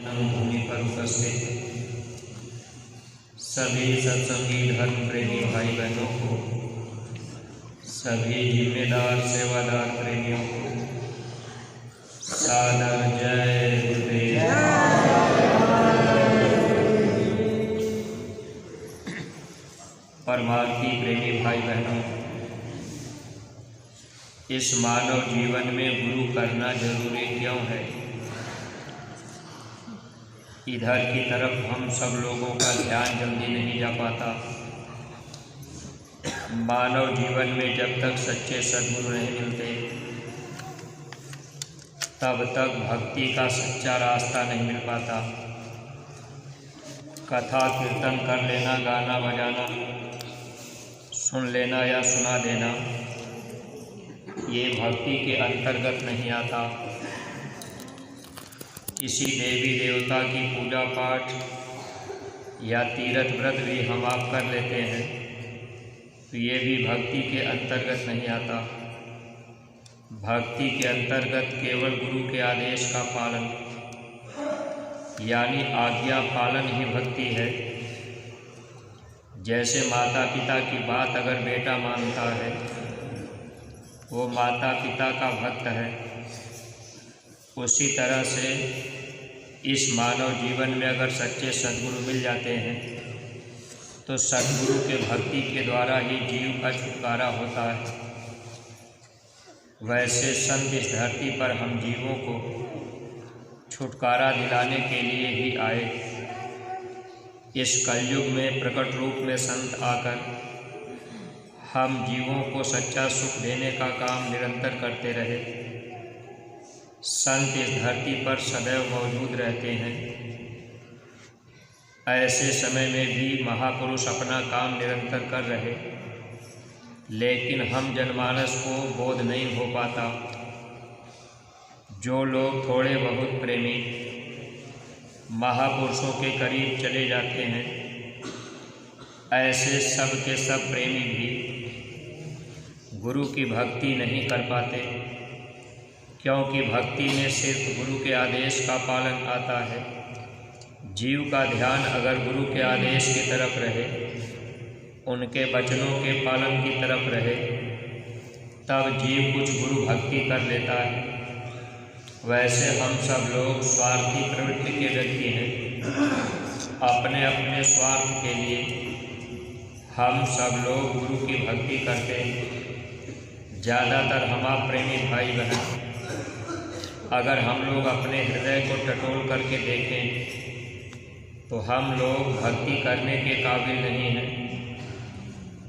भूमि पर उपस्थित सभी सत्संगी धर्म प्रेमी भाई बहनों को, सभी जिम्मेदार सेवादार प्रेमियों को सादर जय गुरुदेव। परमार्थी प्रेमी भाई बहनों, इस मानव जीवन में गुरु करना जरूरी क्यों है? इधर की तरफ हम सब लोगों का ध्यान जल्दी नहीं जा पाता। मानव जीवन में जब तक सच्चे सद्गुरु नहीं मिलते तब तक भक्ति का सच्चा रास्ता नहीं मिल पाता। कथा कीर्तन कर लेना, गाना बजाना सुन लेना या सुना देना, ये भक्ति के अंतर्गत नहीं आता। किसी देवी देवता की पूजा पाठ या तीर्थ व्रत भी हम आप कर लेते हैं तो ये भी भक्ति के अंतर्गत नहीं आता। भक्ति के अंतर्गत केवल गुरु के आदेश का पालन यानी आज्ञा पालन ही भक्ति है। जैसे माता पिता की बात अगर बेटा मानता है वो माता पिता का भक्त है, उसी तरह से इस मानव जीवन में अगर सच्चे सद्गुरु मिल जाते हैं तो सद्गुरु के भक्ति के द्वारा ही जीव का छुटकारा होता है। वैसे संत इस धरती पर हम जीवों को छुटकारा दिलाने के लिए ही आए। इस कलयुग में प्रकट रूप में संत आकर हम जीवों को सच्चा सुख देने का काम निरंतर करते रहे। संत इस धरती पर सदैव मौजूद रहते हैं। ऐसे समय में भी महापुरुष अपना काम निरंतर कर रहे, लेकिन हम जनमानस को बोध नहीं हो पाता। जो लोग थोड़े बहुत प्रेमी महापुरुषों के करीब चले जाते हैं, ऐसे सब के सब प्रेमी भी गुरु की भक्ति नहीं कर पाते, क्योंकि भक्ति में सिर्फ गुरु के आदेश का पालन आता है। जीव का ध्यान अगर गुरु के आदेश की तरफ रहे, उनके वचनों के पालन की तरफ रहे, तब जीव कुछ गुरु भक्ति कर लेता है। वैसे हम सब लोग स्वार्थी प्रवृत्ति के व्यक्ति हैं। अपने अपने स्वार्थ के लिए हम सब लोग गुरु की भक्ति करते हैं। ज़्यादातर हमारे प्रेमी भाई बहन, अगर हम लोग अपने हृदय को टटोल करके देखें तो हम लोग भक्ति करने के काबिल नहीं हैं।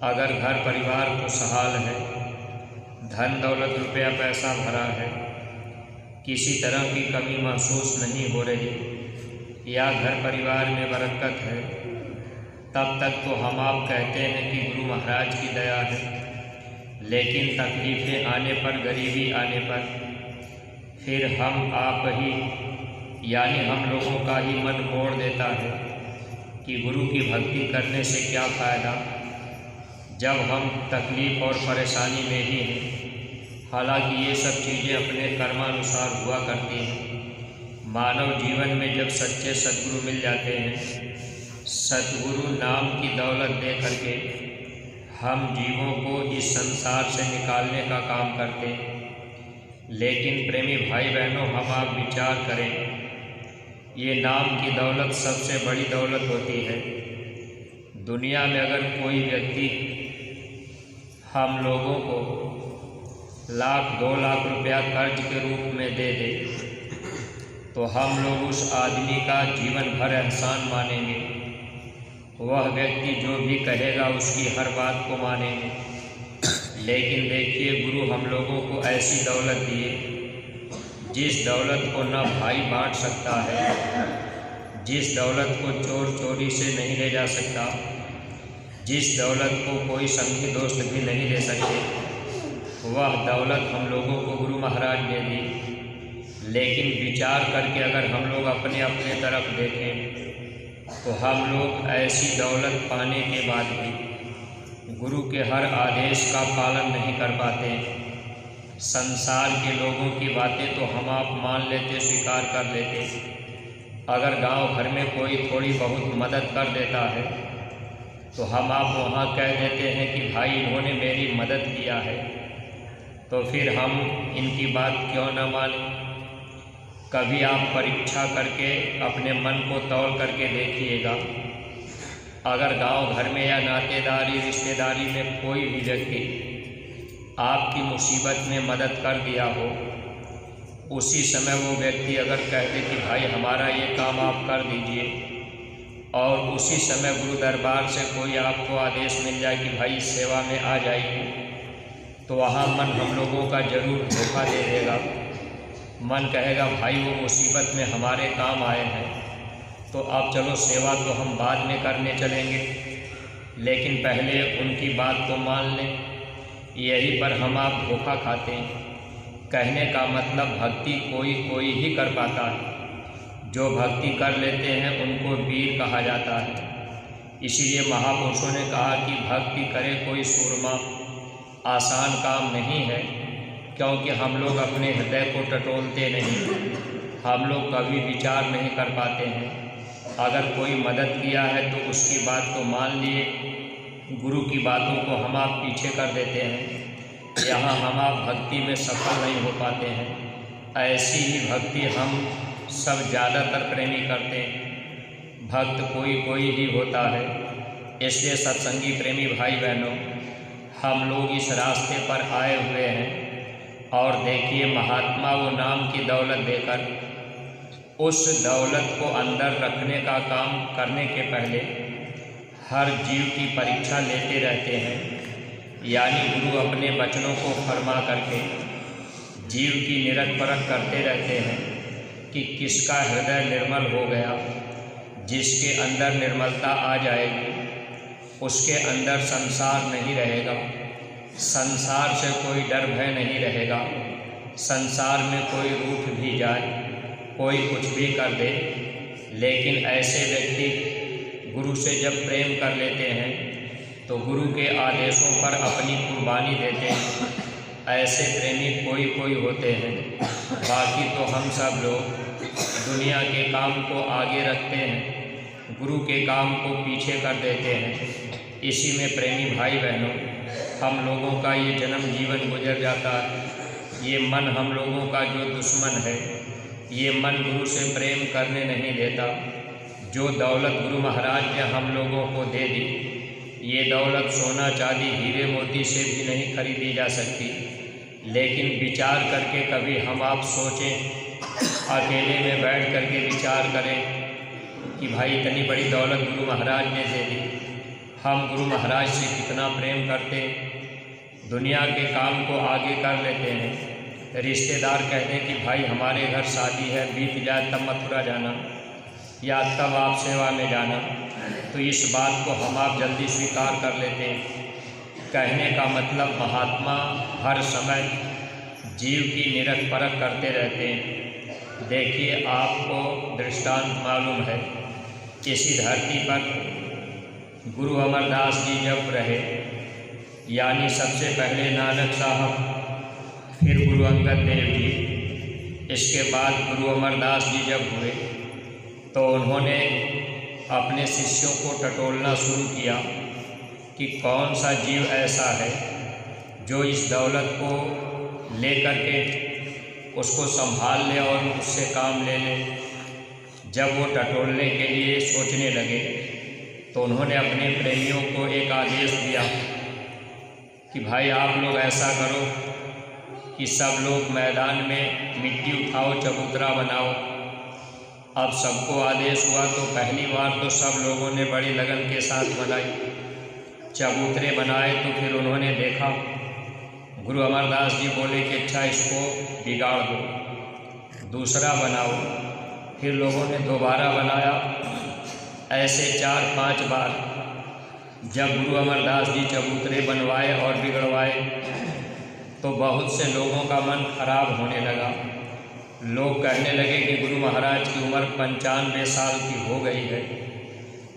अगर घर परिवार खुशहाल है, धन दौलत रुपया पैसा भरा है, किसी तरह की कमी महसूस नहीं हो रही या घर परिवार में बरकत है, तब तक तो हम आप कहते हैं कि गुरु महाराज की दया है। लेकिन तकलीफ़ें आने पर, गरीबी आने पर फिर हम आप ही यानी हम लोगों का ही मन मोड़ देता है कि गुरु की भक्ति करने से क्या फ़ायदा, जब हम तकलीफ़ और परेशानी में ही हैं। हालांकि ये सब चीज़ें अपने कर्मानुसार हुआ करती हैं। मानव जीवन में जब सच्चे सद्गुरु मिल जाते हैं, सद्गुरु नाम की दौलत दे करके हम जीवों को इस संसार से निकालने का काम करते हैं। लेकिन प्रेमी भाई बहनों, हम आप विचार करें, ये नाम की दौलत सबसे बड़ी दौलत होती है। दुनिया में अगर कोई व्यक्ति हम लोगों को 1,00,000-2 लाख रुपया कर्ज के रूप में दे दे तो हम लोग उस आदमी का जीवन भर एहसान मानेंगे। वह व्यक्ति जो भी कहेगा उसकी हर बात को मानेंगे। लेकिन देखिए, गुरु हम लोगों को ऐसी दौलत दिए जिस दौलत को न भाई बांट सकता है, जिस दौलत को चोर चोरी से नहीं ले जा सकता, जिस दौलत को कोई संगी दोस्त भी नहीं ले सकते, वह दौलत हम लोगों को गुरु महाराज ने दी। लेकिन विचार करके अगर हम लोग अपने अपने तरफ देखें तो हम लोग ऐसी दौलत पाने के बाद भी गुरु के हर आदेश का पालन नहीं कर पाते। संसार के लोगों की बातें तो हम आप मान लेते, स्वीकार कर लेते, अगर गांव भर में कोई थोड़ी बहुत मदद कर देता है तो हम आप वहाँ कह देते हैं कि भाई इन्होंने मेरी मदद किया है, तो फिर हम इनकी बात क्यों न मानें। कभी आप परीक्षा करके अपने मन को तौल करके देखिएगा, अगर गांव भर में या नातेदारी रिश्तेदारी में कोई भी व्यक्ति आपकी मुसीबत में मदद कर दिया हो, उसी समय वो व्यक्ति अगर कह दे कि भाई हमारा ये काम आप कर दीजिए, और उसी समय गुरु दरबार से कोई आपको आदेश मिल जाए कि भाई इस सेवा में आ जाइए, तो वहाँ मन हम लोगों का जरूर धोखा दे देगा। मन कहेगा भाई वो मुसीबत में हमारे काम आए हैं, तो अब चलो सेवा तो हम बाद में करने चलेंगे, लेकिन पहले उनकी बात तो मान लें। यही पर हम आप धोखा खाते हैं। कहने का मतलब भक्ति कोई कोई ही कर पाता है, जो भक्ति कर लेते हैं उनको वीर कहा जाता है। इसीलिए महापुरुषों ने कहा कि भक्ति करे कोई सूरमा, आसान काम नहीं है, क्योंकि हम लोग अपने हृदय को टटोलते नहीं, हम लोग कभी विचार नहीं कर पाते हैं। अगर कोई मदद किया है तो उसकी बात को मान लिए, गुरु की बातों को हम आप पीछे कर देते हैं, यहाँ हम आप भक्ति में सफल नहीं हो पाते हैं। ऐसी ही भक्ति हम सब ज़्यादातर प्रेमी करते हैं। भक्त कोई कोई ही होता है। इसलिए सत्संगी प्रेमी भाई बहनों, हम लोग इस रास्ते पर आए हुए हैं, और देखिए महात्मा वो नाम की दौलत देकर उस दौलत को अंदर रखने का काम करने के पहले हर जीव की परीक्षा लेते रहते हैं। यानी गुरु अपने वचनों को फरमा करके जीव की निरख परख करते रहते हैं कि किसका हृदय निर्मल हो गया। जिसके अंदर निर्मलता आ जाएगी उसके अंदर संसार नहीं रहेगा, संसार से कोई डर भय नहीं रहेगा। संसार में कोई रूठ भी जाए, कोई कुछ भी कर दे, लेकिन ऐसे व्यक्ति गुरु से जब प्रेम कर लेते हैं तो गुरु के आदेशों पर अपनी कुर्बानी देते हैं। ऐसे प्रेमी कोई कोई होते हैं। बाकी तो हम सब लोग दुनिया के काम को आगे रखते हैं, गुरु के काम को पीछे कर देते हैं। इसी में प्रेमी भाई बहनों, हम लोगों का ये जन्म जीवन गुजर जाता है। ये मन हम लोगों का जो दुश्मन है, ये मन गुरु से प्रेम करने नहीं देता। जो दौलत गुरु महाराज ने हम लोगों को दे दी, ये दौलत सोना चांदी हीरे मोती से भी नहीं खरीदी जा सकती। लेकिन विचार करके कभी हम आप सोचें, अकेले में बैठ करके विचार करें कि भाई इतनी बड़ी दौलत गुरु महाराज ने दे दी, हम गुरु महाराज से कितना प्रेम करते, दुनिया के काम को आगे कर लेते हैं। रिश्तेदार कहते हैं कि भाई हमारे घर शादी है, बीत जाए तब मथुरा जाना या तब आप सेवा में जाना, तो इस बात को हम आप जल्दी स्वीकार कर लेते हैं। कहने का मतलब महात्मा हर समय जीव की निरख परख करते रहते हैं। देखिए आपको दृष्टांत मालूम है, इसी धरती पर गुरु अमरदास जी जब रहे, यानी सबसे पहले नानक साहब, फिर गुरु अंगद देव जी, इसके बाद गुरु अमरदास जी जब हुए तो उन्होंने अपने शिष्यों को टटोलना शुरू किया कि कौन सा जीव ऐसा है जो इस दौलत को ले करके उसको संभाल ले और उससे काम ले ले। जब वो टटोलने के लिए सोचने लगे तो उन्होंने अपने प्रेमियों को एक आदेश दिया कि भाई आप लोग ऐसा करो कि सब लोग मैदान में मिट्टी उठाओ, चबूतरा बनाओ। अब सबको आदेश हुआ तो पहली बार तो सब लोगों ने बड़ी लगन के साथ बनाई, चबूतरे बनाए। तो फिर उन्होंने देखा, गुरु अमरदास जी बोले कि अच्छा इसको बिगाड़ दो, दूसरा बनाओ। फिर लोगों ने दोबारा बनाया। ऐसे 4-5 बार जब गुरु अमरदास जी चबूतरे बनवाए और बिगड़वाए तो बहुत से लोगों का मन खराब होने लगा। लोग कहने लगे कि गुरु महाराज की उम्र 95 साल की हो गई है,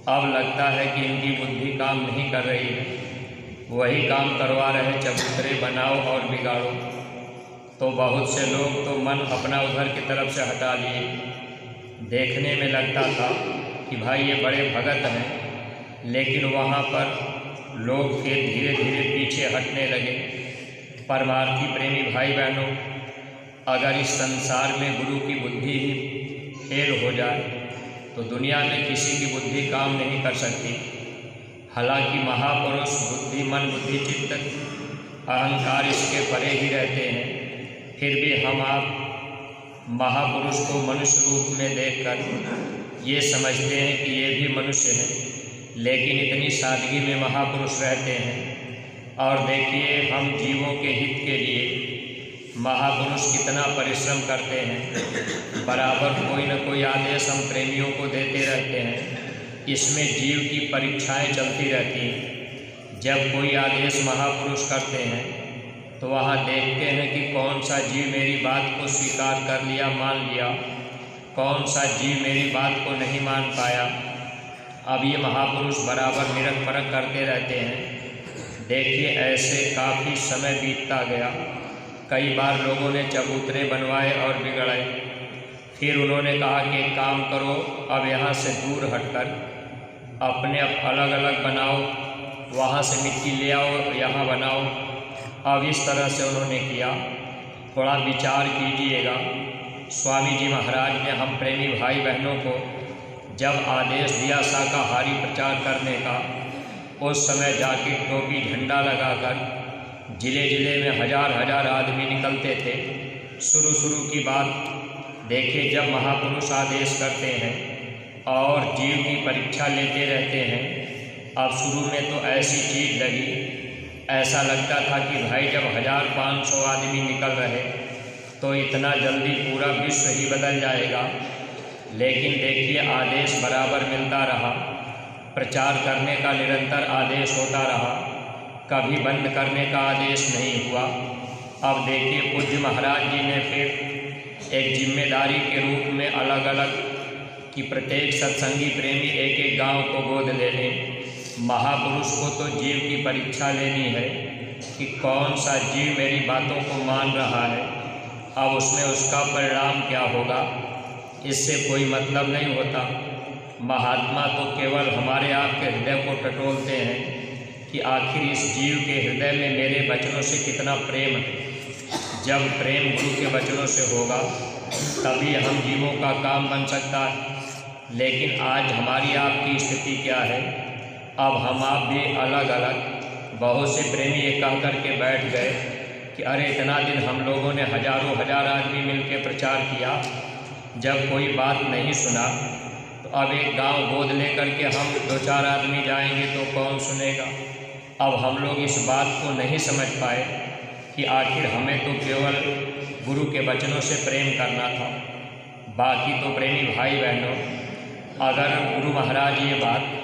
अब लगता है कि इनकी बुद्धि काम नहीं कर रही है, वही काम करवा रहे, चबूतरे बनाओ और बिगाड़ो। तो बहुत से लोग तो मन अपना उधर की तरफ से हटा लिए। देखने में लगता था कि भाई ये बड़े भगत हैं, लेकिन वहाँ पर लोग फिर धीरे धीरे पीछे हटने लगे। परमार्थी प्रेमी भाई बहनों, अगर इस संसार में गुरु की बुद्धि ही फेल हो जाए तो दुनिया में किसी की बुद्धि काम नहीं कर सकती। हालांकि महापुरुष बुद्धि, मन, बुद्धि, चित्त, अहंकार इसके परे ही रहते हैं, फिर भी हम आप महापुरुष को मनुष्य रूप में देखकर ये समझते हैं कि ये भी मनुष्य हैं, लेकिन इतनी सादगी में महापुरुष रहते हैं। और देखिए, हम जीवों के हित के लिए महापुरुष कितना परिश्रम करते हैं। बराबर कोई न कोई आदेश हम प्रेमियों को देते रहते हैं। इसमें जीव की परीक्षाएं चलती रहती हैं। जब कोई आदेश महापुरुष करते हैं तो वहाँ देखते हैं कि कौन सा जीव मेरी बात को स्वीकार कर लिया, मान लिया, कौन सा जीव मेरी बात को नहीं मान पाया। अब ये महापुरुष बराबर निरख परख करते रहते हैं। देखिए, ऐसे काफ़ी समय बीतता गया। कई बार लोगों ने चबूतरे बनवाए और बिगड़ाए। फिर उन्होंने कहा कि एक काम करो, अब यहाँ से दूर हटकर अपने अलग अलग बनाओ, वहाँ से मिट्टी ले आओ, यहाँ बनाओ। अब इस तरह से उन्होंने किया। थोड़ा विचार कीजिएगा। स्वामी जी महाराज ने हम प्रेमी भाई बहनों को जब आदेश दिया शाकाहारी प्रचार करने का, उस समय जाके टोपी झंडा लगाकर जिले जिले में हजार आदमी निकलते थे। शुरू की बात देखिए, जब महापुरुष आदेश करते हैं और जीव की परीक्षा लेते रहते हैं। अब शुरू में तो ऐसी चीज़ लगी, ऐसा लगता था कि भाई जब 1500 आदमी निकल रहे तो इतना जल्दी पूरा विश्व ही बदल जाएगा। लेकिन देखिए, आदेश बराबर मिलता रहा। प्रचार करने का निरंतर आदेश होता रहा, कभी बंद करने का आदेश नहीं हुआ। अब देखिए, पूज्य महाराज जी ने फिर एक जिम्मेदारी के रूप में अलग अलग कि प्रत्येक सत्संगी प्रेमी एक एक गांव को गोद ले लें। महापुरुष को तो जीव की परीक्षा लेनी है कि कौन सा जीव मेरी बातों को मान रहा है। अब उसमें उसका परिणाम क्या होगा, इससे कोई मतलब नहीं होता। महात्मा तो केवल हमारे आपके हृदय को टटोलते हैं कि आखिर इस जीव के हृदय में मेरे वचनों से कितना प्रेम है। जब प्रेम गुरु के वचनों से होगा तभी हम जीवों का काम बन सकता है। लेकिन आज हमारी आपकी स्थिति क्या है? अब हम आप भी अलग अलग, बहुत से प्रेमी ये कह कर के बैठ गए कि अरे इतना दिन हम लोगों ने हजार आदमी मिलकर प्रचार किया, जब कोई बात नहीं सुना तो अब एक गांव गोद लेकर के हम 2-4 आदमी जाएंगे तो कौन सुनेगा। अब हम लोग इस बात को नहीं समझ पाए कि आखिर हमें तो केवल गुरु के वचनों से प्रेम करना था। बाकी तो प्रेमी भाई बहनों, अगर गुरु महाराज ये बात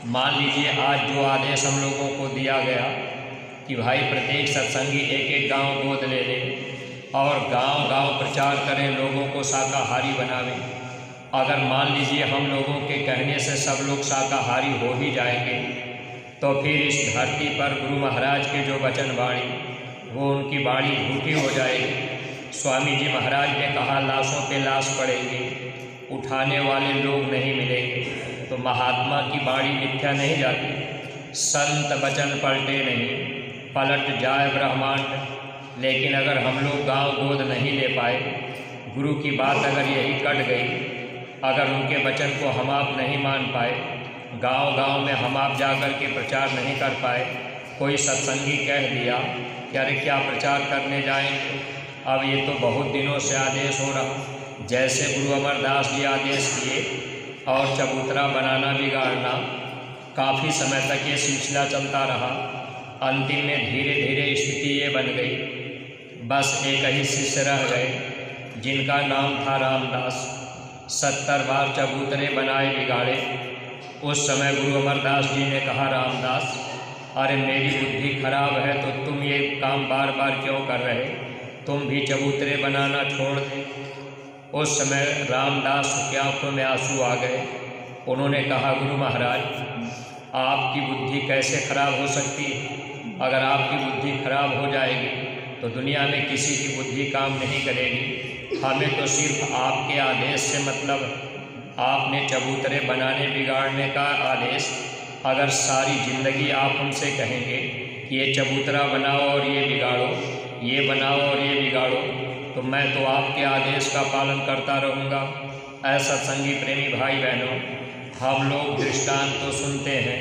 मान लीजिए, आज जो आदेश हम लोगों को दिया गया कि भाई प्रत्येक सत्संगी एक एक गांव गोद ले ले और गांव प्रचार करें, लोगों को शाकाहारी बनावें। अगर मान लीजिए हम लोगों के कहने से सब लोग शाकाहारी हो ही जाएंगे तो फिर इस धरती पर गुरु महाराज के जो वचन वाणी, वो उनकी वाणी झूठी हो जाएगी। स्वामी जी महाराज ने कहा, लाशों पे लाश पड़ेगी, उठाने वाले लोग नहीं मिलेंगे। तो महात्मा की वाणी मिथ्या नहीं जाती। संत वचन पलटे नहीं, पलट जाए ब्रह्मांड। लेकिन अगर हम लोग गांव गोद नहीं ले पाए, गुरु की बात अगर यही कट गई, अगर उनके वचन को हम आप नहीं मान पाए, गांव में हम आप जाकर के प्रचार नहीं कर पाए, कोई सत्संगी कह दिया कि अरे क्या प्रचार करने जाएंगे। अब ये तो बहुत दिनों से आदेश हो रहा, जैसे गुरु अमरदास जी आदेश किए और चबूतरा बनाना बिगाड़ना, काफ़ी समय तक ये सिलसिला चलता रहा। अंतिम में धीरे धीरे स्थिति ये बन गई, बस एक ही शिष्य रह गए जिनका नाम था रामदास। 70 बार चबूतरे बनाए बिगाड़े। उस समय गुरु अमरदास जी ने कहा, रामदास अरे मेरी बुद्धि खराब है तो तुम ये काम बार बार क्यों कर रहे, तुम भी चबूतरे बनाना छोड़ दें। उस समय रामदास की आंखों में आंसू आ गए। उन्होंने कहा, गुरु महाराज आपकी बुद्धि कैसे खराब हो सकती है? अगर आपकी बुद्धि खराब हो जाएगी तो दुनिया में किसी की बुद्धि काम नहीं करेगी। हमें तो सिर्फ आपके आदेश से मतलब आपने चबूतरे बनाने बिगाड़ने का आदेश अगर सारी ज़िंदगी आप हमसे कहेंगे कि ये चबूतरा बनाओ और ये बिगाड़ो, ये बनाओ और ये बिगाड़ो, तो मैं तो आपके आदेश का पालन करता रहूँगा। ऐसा सत्संगी प्रेमी भाई बहनों, हम लोग दृष्टांत तो सुनते हैं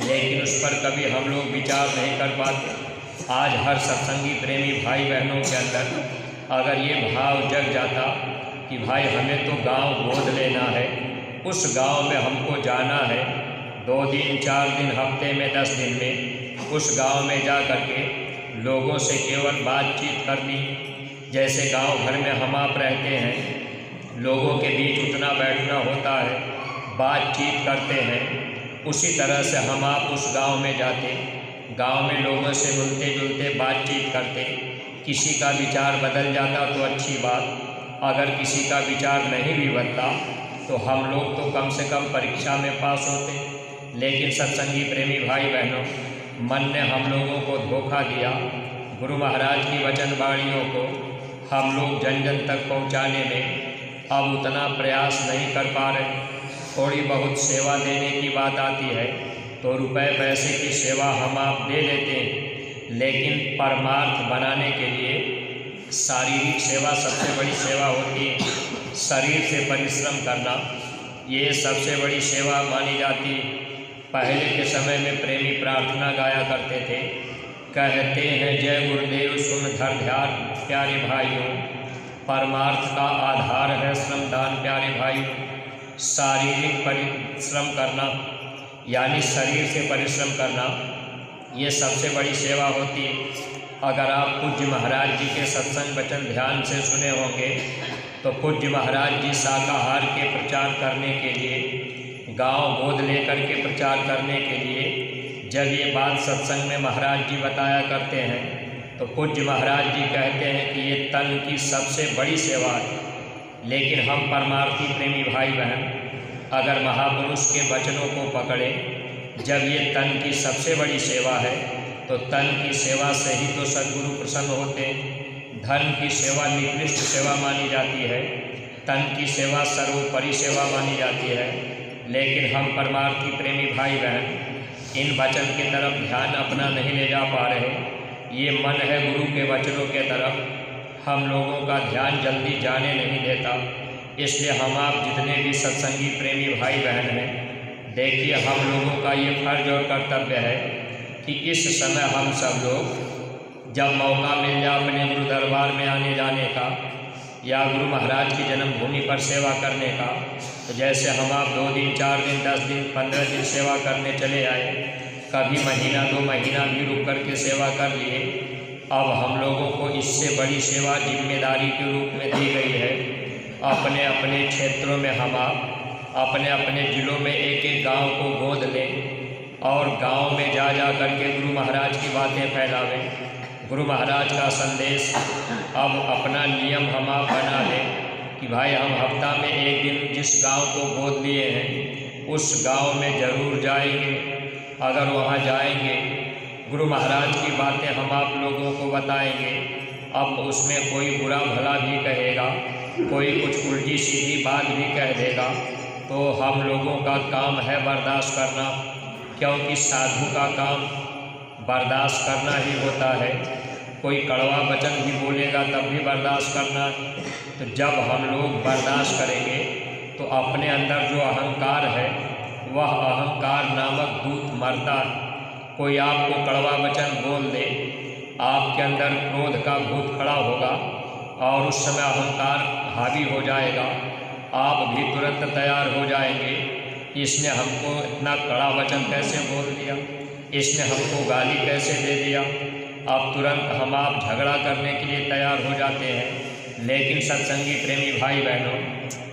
लेकिन उस पर कभी हम लोग विचार नहीं कर पाते। आज हर सत्संगी प्रेमी भाई बहनों के अंदर अगर ये भाव जग जाता कि भाई हमें तो गांव गोद लेना है, उस गांव में हमको जाना है, 2 दिन 4 दिन हफ्ते में 10 दिन में उस गांव में जा कर के लोगों से केवल बातचीत करनी। जैसे गांव घर में हम आप रहते हैं, लोगों के बीच उठना बैठना होता है, बातचीत करते हैं, उसी तरह से हम आप उस गांव में जाते, गांव में लोगों से मिलते जुलते बातचीत करते। किसी का विचार बदल जाता तो अच्छी बात, अगर किसी का विचार नहीं भी बदला तो हम लोग तो कम से कम परीक्षा में पास होते। लेकिन सत्संगी प्रेमी भाई बहनों, मन ने हम लोगों को धोखा दिया। गुरु महाराज की वचनवाणियों को हम लोग जन जन तक पहुंचाने में अब उतना प्रयास नहीं कर पा रहे। थोड़ी बहुत सेवा देने की बात आती है तो रुपए पैसे की सेवा हम आप दे लेते हैं, लेकिन परमार्थ बनाने के लिए शारीरिक सेवा सबसे बड़ी सेवा होती है। शरीर से परिश्रम करना ये सबसे बड़ी सेवा मानी जाती है। पहले के समय में प्रेमी प्रार्थना गाया करते थे, कहते हैं जय गुरुदेव सुन धर ध्यान प्यारे भाइयों, परमार्थ का आधार है श्रमदान प्यारे भाइयों। शारीरिक परिश्रम करना यानी शरीर से परिश्रम करना ये सबसे बड़ी सेवा होती है। अगर आप पूज्य महाराज जी के सत्संग वचन ध्यान से सुने होंगे तो पूज्य महाराज जी शाकाहार के प्रचार करने के लिए, गांव गोद लेकर के प्रचार करने के लिए जब ये बात सत्संग में महाराज जी बताया करते हैं तो पूज्य महाराज जी कहते हैं कि ये तन की सबसे बड़ी सेवा है। लेकिन हम परमार्थी प्रेमी भाई बहन अगर महापुरुष के वचनों को पकड़ें, जब ये तन की सबसे बड़ी सेवा है तो तन की सेवा से ही तो सद्गुरु प्रसन्न होते। धन की सेवा निकृष्ट सेवा मानी जाती है, तन की सेवा सर्वोपरि सेवा मानी जाती है। लेकिन हम परमार्थी प्रेमी भाई बहन इन वचन की तरफ ध्यान अपना नहीं ले जा पा रहे। ये मन है गुरु के वचनों के तरफ हम लोगों का ध्यान जल्दी जाने नहीं देता। इसलिए हम आप जितने भी सत्संगी प्रेमी भाई बहन हैं, देखिए हम लोगों का ये फर्ज और कर्तव्य है कि इस समय हम सब लोग जब मौका मिल जाए अपने गुरु दरबार में आने जाने का या गुरु महाराज की जन्मभूमि पर सेवा करने का, तो जैसे हम आप 2 दिन 4 दिन 10 दिन 15 दिन सेवा करने चले आए, कभी महीना 2 महीना भी रुक कर के सेवा कर लिए। अब हम लोगों को इससे बड़ी सेवा जिम्मेदारी के रूप में दी गई है। अपने अपने क्षेत्रों में हम आप अपने अपने ज़िलों में एक एक गांव को गोद लें और गांव में जा जा कर के गुरु महाराज की बातें फैलावें। गुरु महाराज का संदेश अब अपना नियम हम आप बना लें कि भाई हम हफ्ता में 1 दिन जिस गांव को गोद लिए हैं उस गांव में ज़रूर जाएंगे। अगर वहां जाएंगे गुरु महाराज की बातें हम आप लोगों को बताएंगे। अब उसमें कोई बुरा भला भी कहेगा, कोई कुछ उल्टी सीधी बात भी कह देगा, तो हम लोगों का काम है बर्दाश्त करना, क्योंकि साधु का काम बर्दाश्त करना ही होता है। कोई कड़वा वचन भी बोलेगा तब भी बर्दाश्त करना है। तो जब हम लोग बर्दाश्त करेंगे तो अपने अंदर जो अहंकार है वह अहंकार नामक दूत मरता है। कोई आपको कड़वा वचन बोल दे, आपके अंदर क्रोध का भूत खड़ा होगा और उस समय अहंकार हावी हो जाएगा। आप भी तुरंत तैयार हो जाएंगे, इसने हमको इतना कड़ा वचन कैसे बोल दिया, इसने हमको गाली कैसे दे दिया। अब तुरंत हम आप झगड़ा करने के लिए तैयार हो जाते हैं। लेकिन सत्संगी प्रेमी भाई बहनों,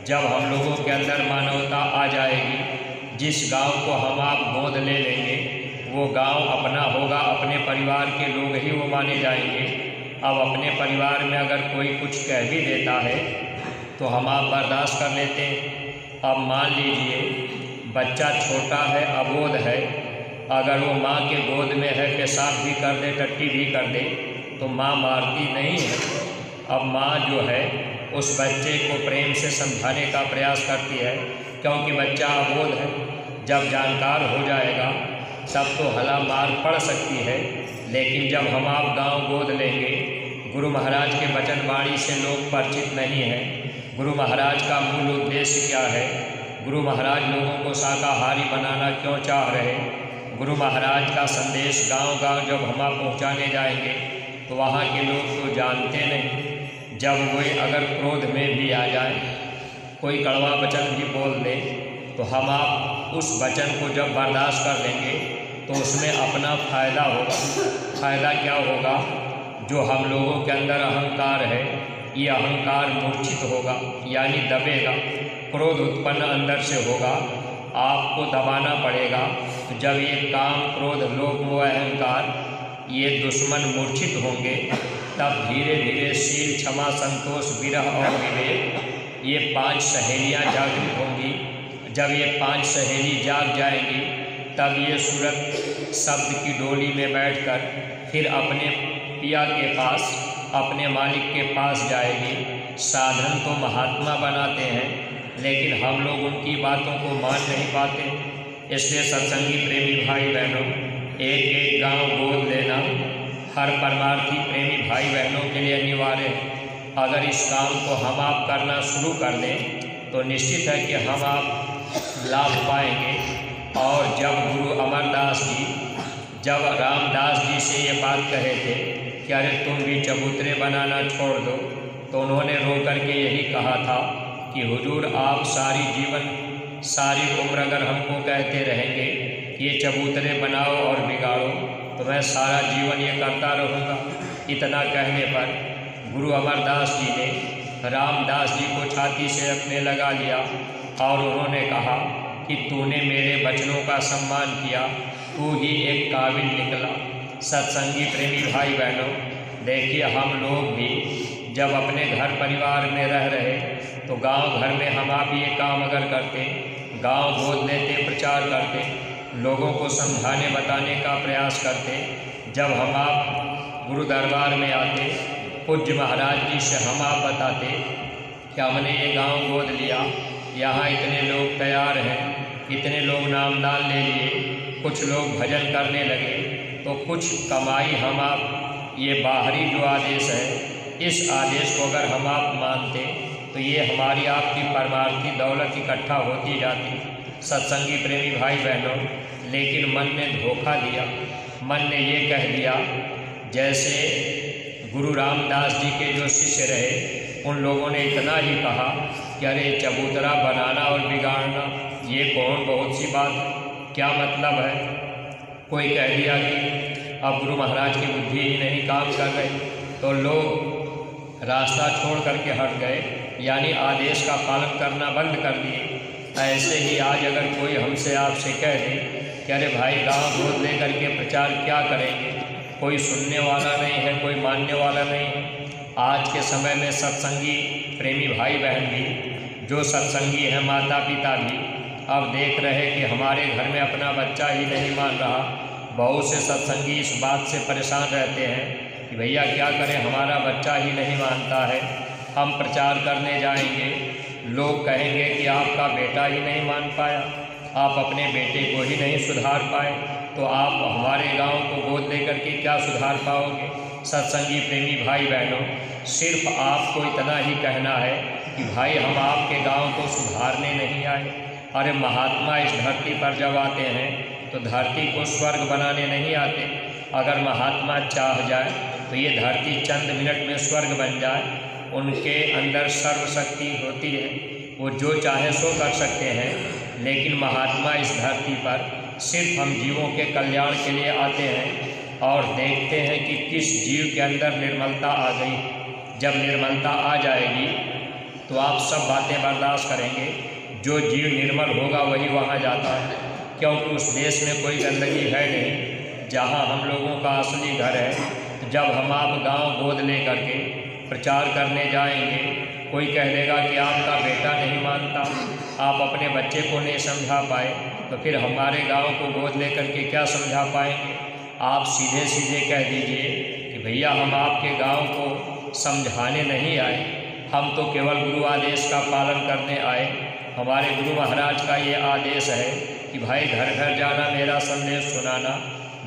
जब हम लोगों के अंदर मानवता आ जाएगी, जिस गांव को हम आप गोद ले लेंगे वो गांव अपना होगा, अपने परिवार के लोग ही वो माने जाएंगे। अब अपने परिवार में अगर कोई कुछ कह भी देता है तो हम आप बर्दाश्त कर लेते हैं। अब मान लीजिए बच्चा छोटा है, अबोध है, अगर वो माँ के गोद में है, पेशाब भी कर दे, टट्टी भी कर दे तो माँ मारती नहीं है। अब माँ जो है उस बच्चे को प्रेम से समझाने का प्रयास करती है, क्योंकि बच्चा अबोध है। जब जानकार हो जाएगा तब तो हला मार पड़ सकती है, लेकिन जब हम आप गांव गोद लेंगे, गुरु महाराज के वचन वाणी से लोग परिचित नहीं हैं। गुरु महाराज का मूल उद्देश्य क्या है, गुरु महाराज लोगों को शाकाहारी बनाना क्यों चाह रहे। गुरु महाराज का संदेश गांव-गांव जब हम आप पहुँचाने जाएंगे तो वहाँ के लोग तो जानते नहीं। जब वे अगर क्रोध में भी आ जाए, कोई कड़वा वचन भी बोल दे, तो हम आप उस वचन को जब बर्दाश्त कर लेंगे तो उसमें अपना फ़ायदा होगा। फ़ायदा क्या होगा, जो हम लोगों के अंदर अहंकार है, ये अहंकार मूर्छित होगा, यानी दबेगा। क्रोध उत्पन्न अंदर से होगा, आपको दबाना पड़ेगा। तो जब ये काम, क्रोध, लोभ, मोह, अहंकार ये दुश्मन मूर्छित होंगे, तब धीरे धीरे शील, क्षमा, संतोष, विरह और विवेक ये 5 सहेलियाँ जागृत होंगी। जब ये 5 सहेली जाग जाएंगी तब ये सूरत शब्द की डोली में बैठकर फिर अपने पिया के पास, अपने मालिक के पास जाएगी। साधन तो महात्मा बनाते हैं, लेकिन हम लोग उनकी बातों को मान नहीं पाते। इसलिए सत्संगी प्रेमी भाई बहनों, एक एक गांव गोद लेना हर परमार्थी प्रेमी भाई बहनों के लिए अनिवार्य है। अगर इस काम को हम आप करना शुरू कर दें तो निश्चित है कि हम आप लाभ पाएंगे। और जब गुरु अमरदास जी, जब रामदास जी से ये बात कहे थे कि अरे तुम भी चबूतरे बनाना छोड़ दो, तो उन्होंने रो करके यही कहा था कि हुजूर आप सारी उम्र अगर हमको कहते रहेंगे कि ये चबूतरे बनाओ और बिगाड़ो, तो मैं सारा जीवन ये करता रहूँगा। इतना कहने पर गुरु अमरदास जी ने रामदास जी को छाती से अपने लगा लिया और उन्होंने कहा कि तूने मेरे वचनों का सम्मान किया, तू ही एक काबिल निकला। सत्संगी प्रेमी भाई बहनों, देखिए हम लोग भी जब अपने घर परिवार में रह रहे तो गांव घर में हम आप ये काम अगर करते, गांव गोद लेते, प्रचार करते, लोगों को समझाने बताने का प्रयास करते, जब हम आप गुरु दरबार में आते, पूज्य महाराज जी से हम आप बताते कि हमने ये गांव गोद लिया, यहाँ इतने लोग तैयार हैं, इतने लोग नामदान ले लिए, कुछ लोग भजन करने लगे, तो कुछ कमाई हम आप, ये बाहरी जो आदेश है, इस आदेश को अगर हम आप मानते तो ये हमारी आपकी परमार्थी दौलत इकट्ठा होती जाती। सत्संगी प्रेमी भाई बहनों, लेकिन मन ने धोखा दिया। मन ने ये कह दिया, जैसे गुरु रामदास जी के जो शिष्य रहे उन लोगों ने इतना ही कहा कि अरे चबूतरा बनाना और बिगाड़ना ये कौन बहुत सी बात है, क्या मतलब है। कोई कह दिया कि अब गुरु महाराज की बुद्धि ही नहीं काम कर रही, तो लोग रास्ता छोड़ करके हट गए, यानी आदेश का पालन करना बंद कर दिए। ऐसे ही आज अगर कोई हमसे आपसे कह दे कि अरे भाई गांव गोद ले करके प्रचार क्या करेंगे, कोई सुनने वाला नहीं है, कोई मानने वाला नहीं है। आज के समय में सत्संगी प्रेमी भाई बहन भी, जो सत्संगी हैं, माता पिता भी अब देख रहे कि हमारे घर में अपना बच्चा ही नहीं मान रहा। बहुत से सत्संगी इस बात से परेशान रहते हैं कि भैया क्या करें, हमारा बच्चा ही नहीं मानता है। हम प्रचार करने जाएंगे, लोग कहेंगे कि आपका बेटा ही नहीं मान पाया, आप अपने बेटे को ही नहीं सुधार पाए, तो आप हमारे गांव को गोद लेकर के क्या सुधार पाओगे। सत्संगी प्रेमी भाई बहनों, सिर्फ आपको इतना ही कहना है कि भाई हम आपके गांव को सुधारने नहीं आए। अरे महात्मा इस धरती पर जब आते हैं तो धरती को स्वर्ग बनाने नहीं आते। अगर महात्मा चाह जाए तो ये धरती चंद मिनट में स्वर्ग बन जाए। उनके अंदर सर्वशक्ति होती है, वो जो चाहे सो कर सकते हैं। लेकिन महात्मा इस धरती पर सिर्फ हम जीवों के कल्याण के लिए आते हैं और देखते हैं कि किस जीव के अंदर निर्मलता आ गई। जब निर्मलता आ जाएगी तो आप सब बातें बर्दाश्त करेंगे। जो जीव निर्मल होगा वही वहाँ जाता है, क्योंकि उस देश में कोई गंदगी है नहीं जहाँ हम लोगों का असली घर है। जब हम आप गांव गोद ले करके प्रचार करने जाएंगे, कोई कह देगा कि आपका बेटा नहीं मानता, आप अपने बच्चे को नहीं समझा पाए, तो फिर हमारे गांव को गोद ले करके क्या समझा पाएंगे। आप सीधे सीधे कह दीजिए कि भैया हम आपके गांव को समझाने नहीं आए, हम तो केवल गुरु आदेश का पालन करने आए। हमारे गुरु महाराज का ये आदेश है कि भाई घर घर जाना, मेरा संदेश सुनाना,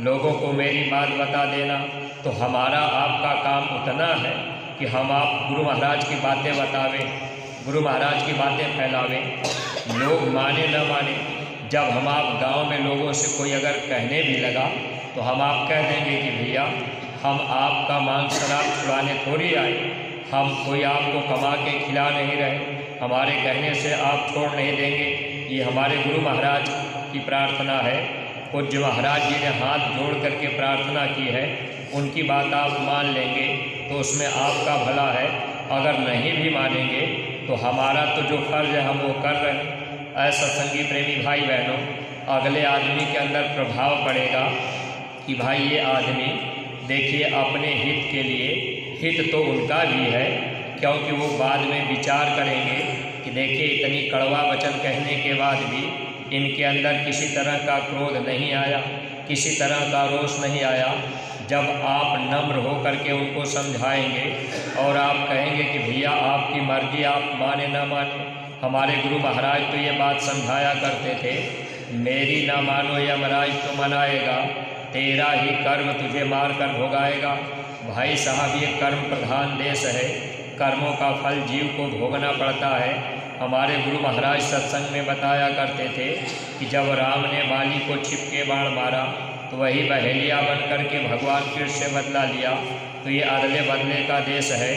लोगों को मेरी बात बता देना। तो हमारा आपका काम उतना है कि हम आप गुरु महाराज की बातें बतावें, गुरु महाराज की बातें फैलावें। लोग माने न माने, जब हम आप गांव में लोगों से कोई अगर कहने भी लगा तो हम आप कह देंगे कि भैया हम आपका मांग शराब छुड़ाने थोड़ी आए, हम कोई आपको कमा के खिला नहीं रहे, हमारे कहने से आप छोड़ नहीं देंगे। ये हमारे गुरु महाराज की प्रार्थना है। पूज्य महाराज जी ने हाथ जोड़ करके प्रार्थना की है, उनकी बात आप मान लेंगे तो उसमें आपका भला है। अगर नहीं भी मानेंगे तो हमारा तो जो फर्ज है हम वो कर रहे हैं। ऐसा सत्संगी प्रेमी भाई बहनों, अगले आदमी के अंदर प्रभाव पड़ेगा कि भाई ये आदमी देखिए अपने हित के लिए, हित तो उनका भी है क्योंकि वो बाद में विचार करेंगे कि देखिए इतनी कड़वा वचन कहने के बाद भी इनके अंदर किसी तरह का क्रोध नहीं आया, किसी तरह का रोष नहीं आया। जब आप नम्र हो करके उनको समझाएंगे और आप कहेंगे कि भैया आपकी मर्जी, आप माने ना माने। हमारे गुरु महाराज तो ये बात समझाया करते थे, मेरी ना मानो यमराज तो मनाएगा, तेरा ही कर्म तुझे मार कर भोगाएगा। भाई साहब ये कर्म प्रधान देश है, कर्मों का फल जीव को भोगना पड़ता है। हमारे गुरु महाराज सत्संग में बताया करते थे कि जब राम ने बाली को छिपके बाण मारा तो वही बहेलिया बन करके भगवान कृष्ण से बदला लिया। तो ये अदले बदले का देश है।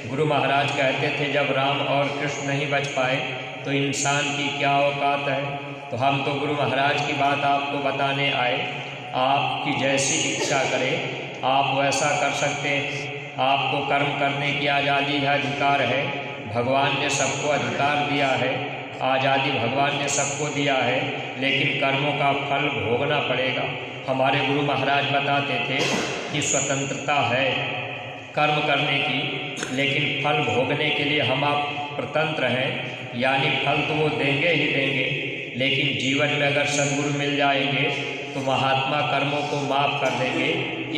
गुरु महाराज कहते थे जब राम और कृष्ण नहीं बच पाए तो इंसान की क्या औकात है। तो हम तो गुरु महाराज की बात आपको बताने आए, आपकी जैसी इच्छा करें आप वैसा कर सकते हैं। आपको कर्म करने की आज़ादी है, अधिकार है। भगवान ने सबको अधिकार दिया है, आज़ादी भगवान ने सबको दिया है, लेकिन कर्मों का फल भोगना पड़ेगा। हमारे गुरु महाराज बताते थे कि स्वतंत्रता है कर्म करने की, लेकिन फल भोगने के लिए हम आप स्वतंत्र हैं। यानी फल तो वो देंगे ही देंगे, लेकिन जीवन में अगर सद्गुरु मिल जाएंगे तो महात्मा कर्मों को माफ़ कर देंगे।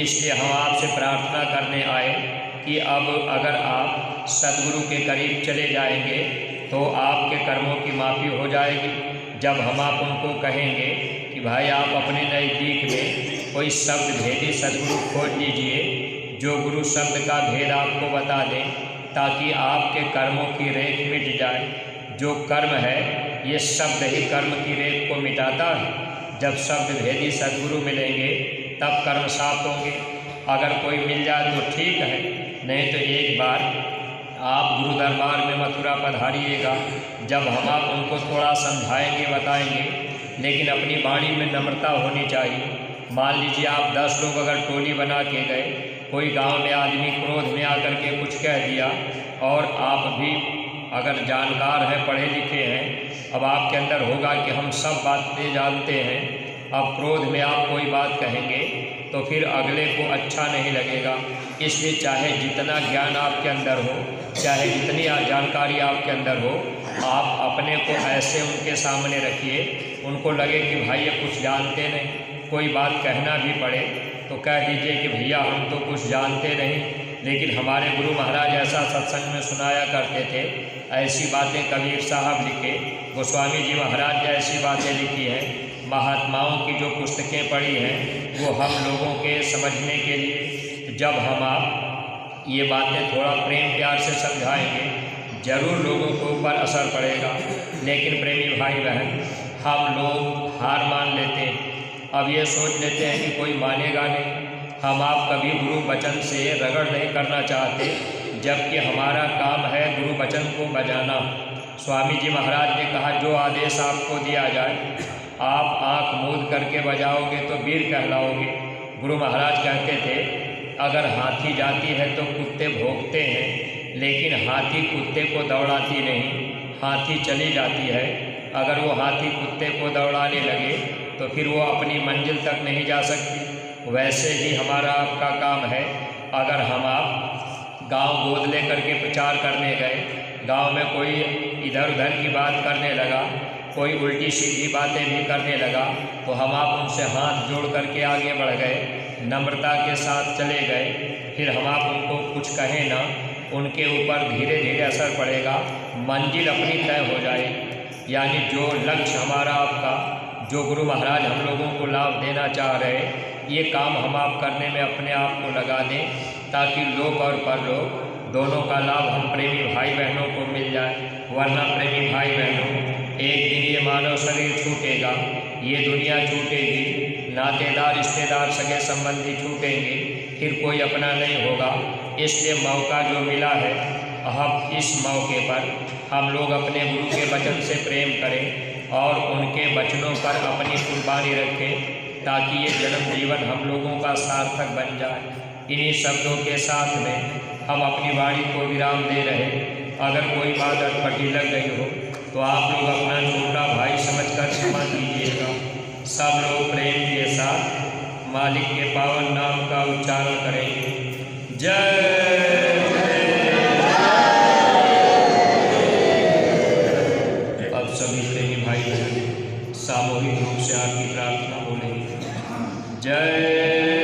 इसलिए हम आपसे प्रार्थना करने आए कि अब अगर आप सद्गुरु के करीब चले जाएंगे तो आपके कर्मों की माफ़ी हो जाएगी। जब हम आप उनको कहेंगे कि भाई आप अपने नज़दीक में कोई शब्द भेदी सद्गुरु खोज लीजिए जो गुरु शब्द का भेद आपको बता दें, ताकि आपके कर्मों की रेख मिट जाए। जो कर्म है ये शब्द ही कर्म की रेख को मिटाता है। जब शब्द भेदी सद्गुरु मिलेंगे तब कर्म साफ होंगे। अगर कोई मिल जाए तो ठीक है, नहीं तो एक बार आप गुरु दरबार में मथुरा पधारिएगा। जब हम आप उनको थोड़ा समझाएंगे बताएंगे, लेकिन अपनी वाणी में नम्रता होनी चाहिए। मान लीजिए आप 10 लोग अगर टोली बना के गए, कोई गांव में आदमी क्रोध में आकर के कुछ कह दिया और आप भी अगर जानकार हैं, पढ़े लिखे हैं, अब आपके अंदर होगा कि हम सब बातें जानते हैं। अब क्रोध में आप कोई बात कहेंगे तो फिर अगले को अच्छा नहीं लगेगा। इसलिए चाहे जितना ज्ञान आपके अंदर हो, चाहे जितनी जानकारी आपके अंदर हो, आप अपने को ऐसे उनके सामने रखिए, उनको लगे कि भाई ये कुछ जानते नहीं। कोई बात कहना भी पड़े तो कह दीजिए कि भैया हम तो कुछ जानते नहीं, लेकिन हमारे गुरु महाराज ऐसा सत्संग में सुनाया करते थे। ऐसी बातें कबीर साहब लिखे, गोस्वामी जी महाराज ने ऐसी बातें लिखी हैं, महात्माओं की जो पुस्तकें पढ़ी हैं वो हम लोगों के समझने के लिए। जब हम आप ये बातें थोड़ा प्रेम प्यार से समझाएंगे ज़रूर लोगों के ऊपर असर पड़ेगा। लेकिन प्रेमी भाई बहन, हम लोग हार मान लेते हैं। अब ये सोच लेते हैं कि कोई मानेगा नहीं। हम आप कभी गुरु वचन से रगड़ नहीं करना चाहते, जबकि हमारा काम है गुरु वचन को बजाना। स्वामी जी महाराज ने कहा जो आदेश आपको दिया जाए आप आँख मूंद करके बजाओगे तो वीर कहलाओगे। गुरु महाराज कहते थे अगर हाथी जाती है तो कुत्ते भौंकते हैं, लेकिन हाथी कुत्ते को दौड़ाती नहीं, हाथी चली जाती है। अगर वो हाथी कुत्ते को दौड़ाने लगे तो फिर वो अपनी मंजिल तक नहीं जा सकती। वैसे ही हमारा आपका काम है। अगर हम आप गांव गोद ले करके प्रचार करने गए, गांव में कोई इधर उधर की बात करने लगा, कोई उल्टी सीधी बातें भी करने लगा, तो हम आप उनसे हाथ जोड़ करके आगे बढ़ गए, नम्रता के साथ चले गए। फिर हम आप उनको कुछ कहें ना, उनके ऊपर धीरे धीरे असर पड़ेगा, मंजिल अपनी तय हो जाएगी। यानी जो लक्ष्य हमारा आपका, जो गुरु महाराज हम लोगों को लाभ देना चाह रहे, ये काम हम आप करने में अपने आप को लगा दें, ताकि लोक और परलोक दोनों का लाभ हम प्रेमी भाई बहनों को मिल जाए। वरना प्रेमी भाई बहनों, एक दिन ये मानव शरीर छूटेगा, ये दुनिया छूटेगी, नातेदार रिश्तेदार सगे संबंधी छूटेंगे, फिर कोई अपना नहीं होगा। इसलिए मौका जो मिला है, अब इस मौके पर हम लोग अपने गुरु के वचन से प्रेम करें और उनके वचनों पर अपनी कुर्बानी रखें, ताकि ये जन्म जीवन हम लोगों का सार्थक बन जाए। इन्हीं शब्दों के साथ में हम अपनी वाणी को विराम दे रहे। अगर कोई बात अटपटी लग गई हो तो आप लोग अपना छोटा भाई समझकर क्षमा कीजिएगा। सब लोग प्रेम के साथ मालिक के पावन नाम का उच्चारण करेंगे। जय। अब सभी प्रेमी भाई बहन सामूहिक रूप से आपकी प्रार्थना बोलेंगे। जय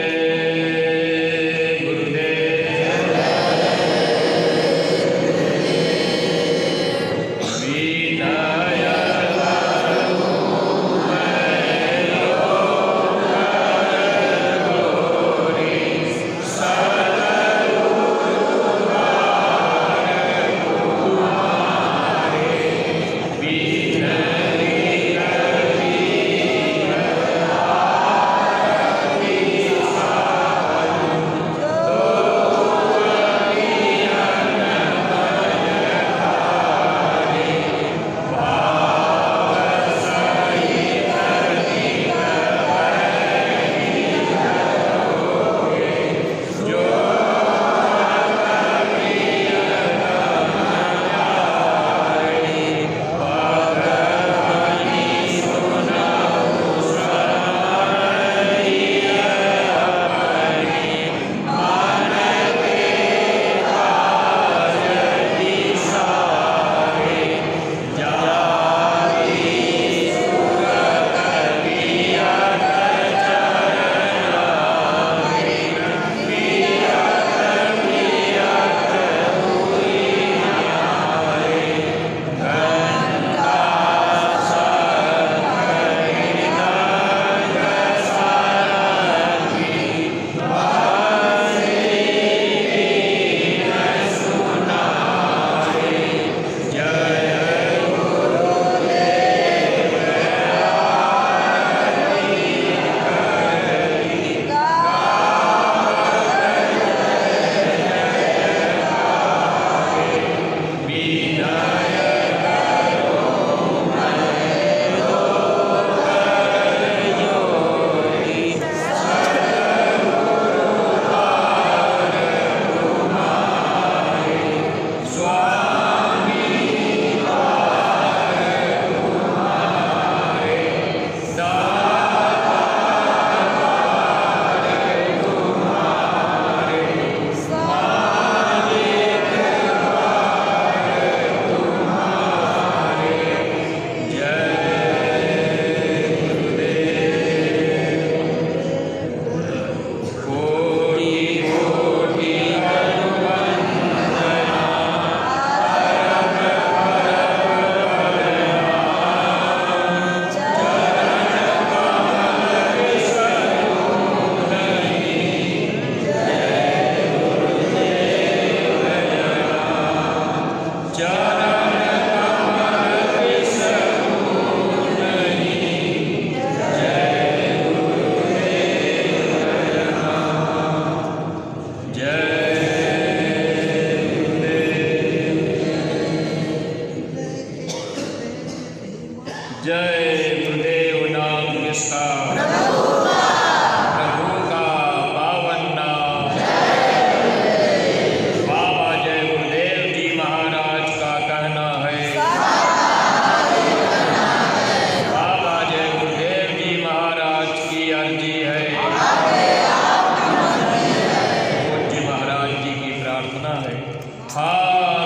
हालेलुया।